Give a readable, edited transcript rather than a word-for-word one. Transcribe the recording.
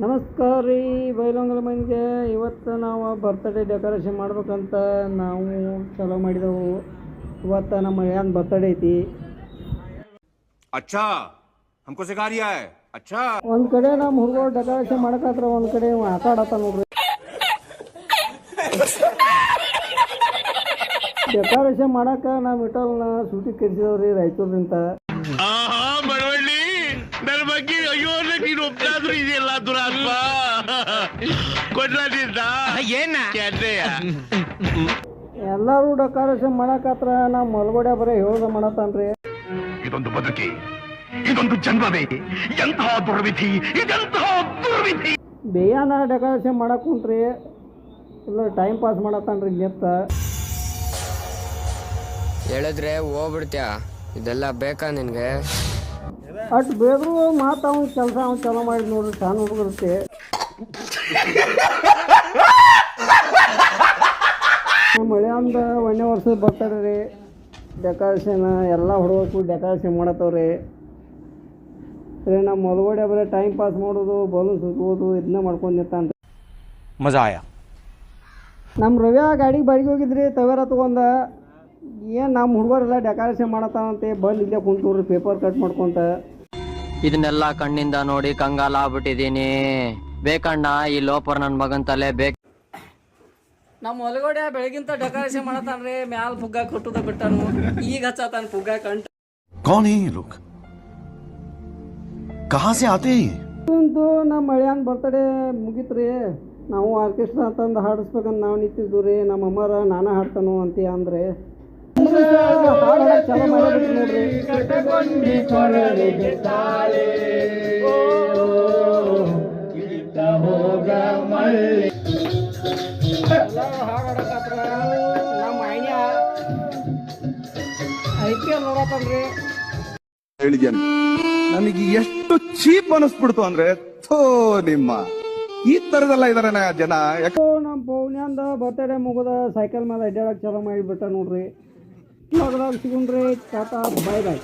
ನಮಸ್ಕಾರ ರೀ ಬೈಲೊಂಗಲ ಮಂದಿಗೆ. ಇವತ್ತು ನಾವು ಬರ್ತ್ಡೇ ಡೆಕೋರೇಷನ್ ಮಾಡ್ಬೇಕಂತ ನಾವು ಚಾಲೂ ಮಾಡಿದೆವು. ಇವತ್ತು ನಮ್ಮ ಮಳೆಯನ್ ಬರ್ತ್ಡೇ ಐತಿ. अच्छा हमको सिखा रिया है अच्छा ಒಂದು ಕಡೆ ನಮ್ಮ ಹುಡುಗರು ಡೆಕೋರೇಷನ್ ಮಾಡಕತ್ರ, ಒಂದು ಕಡೆ ಆಟ ಆಡತ್ತ ನೋಡ್ರಿ. ಡೆಕೋರೇಷನ್ ಮಾಡಕ ನಾವು ಇಟಲ್ನ ಸೂಟಿ ಕರೆಸಿದವ್ರಿ ರಾಯಚೂರಿಂದ. ನನ್ನ ಬಗ್ಗೆ ಅಯ್ಯೋ ನೀನು ಒಬ್ಬನಾದ್ರೂ ಇದೆಯಲ್ಲ ದುರಾತ್ಮ ಕೊಡ್ಲಿದ್ದ ಏನ ಎಲ್ಲರೂ ಡೆಕೋರೇಷನ್ ಮಾಡಕತ್ರ ನಮ್ಮ ಮಲ್ಗೋಡೆ ಬರೀ ಹೇಳೋದ ಮಾಡತ್ತಾನ್ರಿ. ಇದೊಂದು ಬದುಕಿ, ಇದೊಂದು ಜನ್ಮವೇ, ಎಂತಹ ದುರ್ವಿಧಿ, ಇದೆಂತಹ ದುರ್ವಿಧಿ. ಬೇಯನ ಡೆಕೋರೇಷನ್ ಮಾಡಕ್ ಕುಂತ್ರಿ, ಇಲ್ಲ ಟೈಮ್ ಪಾಸ್ ಮಾಡತ್ತಾನ್ರಿ ಗೆತ್ತ. ಹೇಳಿದ್ರೆ ಹೋಗ್ಬಿಡ್ತ್ಯಾ? ಇದೆಲ್ಲ ಬೇಕಾ ನಿನ್ಗೆ? ಅಷ್ಟು ಬೇದ್ರು ಮಾತು ಅವ್ನ ಕೆಲಸ ಅವ್ನು ಚಲೋ ಮಾಡಿ ನೋಡ್ರಿ, ಸಣ್ಣ ಹುಡುಗರುತ್ತೆ. ಮಳೆ ಅಂದ 1ನೇ ವರ್ಷದ ಬರ್ತಾರೆ ರೀ. ಡೆಕೋರೇಷನ್ ಎಲ್ಲ ಹುಡುಗರು ಡೆಕೋರೇಷನ್ ಮಾಡತ್ತವ್ರಿ. ರೀ ನಮ್ಮ ಮಲ್ಗೋಡೆ ಬರೀ ಟೈಮ್ ಪಾಸ್ ಮಾಡೋದು, ಬಲೂನ್ ಸುತ್ತೋದು, ಇದನ್ನ ಮಾಡ್ಕೊಂಡು ನಿಂತಾನ್ರಿ. मजा आया ನಮ್ಮ ರವ್ಯಾ ಗಾಡಿಗೆ ಬಾಡಿಗೆ ಹೋಗಿದ್ರಿ, ತವೇರ ತೊಗೊಂಡ. ಏನು ನಮ್ಮ ಹುಡುಗರೆಲ್ಲ ಡೆಕೋರೇಷನ್ ಮಾಡತ್ತಾನಂತೆ, ಬಂದು ಇಲ್ಲೇ ಕುಂತವ್ರಿ ಪೇಪರ್ ಕಟ್ ಮಾಡ್ಕೊಂತ. ಇದನ್ನೆಲ್ಲ ಕಣ್ಣಿಂದ ನೋಡಿ ಕಂಗಾಲ ಆಗ್ಬಿಟ್ಟಿದೀನಿ. ಬೇಕಣ್ಣ ಈ ಲೋಪರ್ ನನ್ ಮಗನ್ ತಲೆ ಬೇಕು. ನಮ್ಮ ಹೊಲಗೋಡೆ ಬೆಳಗಿಂತ ಡೆಕೋರೇಷನ್ ಮಾಡತಾನ್ರಿ. ಮ್ಯಾಲ ಪುಗ್ಗ ಕೊಟ್ಟುದ ಬಿಟ್ಟಾನು, ಈಗ ಹಚ್ಚತಾನ ಪುಗ್ಗ ಕಂಟ. कौन है ये लोग? कहाँ से आते हैं? ನಮ್ಮ ಮಳ್ಯಾನ್ ಬರ್ತಡೇ ಮುಗಿತ್ರಿ. ನಾವು ಆರ್ಕೆಸ್ಟ್ರಾ ಅಂತಂದು ಹಾಡಿಸ್ಬೇಕಂತ ನಾವು ನಿಂತಿದ್ದು ರೀ. ನಮ್ಮ ಅಮ್ಮರ ನಾನ ಹಾಡ್ತಾನು ಅಂತ ಅಂದ್ರೆ ಹಾಡು ಚಲೋ ಮಾಡಿಬಿಟ್ಟು ನೋಡ್ರಿ. ಹಾಡಕತ್ರ ನಮ್ಮ ಐನ್ಯ IPL ನೋಡತ್ತನ್ರಿ. ಹೇಳಿದ್ಯಾನ ನನಗೆ ಎಷ್ಟು ಚೀಪ್ ಅನಿಸ್ಬಿಡ್ತು ಅಂದ್ರೆ, ಥೋ ನಿಮ್ಮ ಈ ತರದೆಲ್ಲ ಇದಾರೆ ಜನ. ನಮ್ಮ ಪೌನ್ಯಾಂದ ಬರ್ತಡೇ ಮುಗಿದ ಸೈಕಲ್ ಮೇಲೆ ಅಡ್ಡಾಡಕ್ ಚಲೋ ಮಾಡಿಬಿಟ್ಟ ನೋಡ್ರಿ. ಸಿಗುಣ್ರಿ. ಟಾಟಾ, ಬಾಯ್ ಬಾಯ್.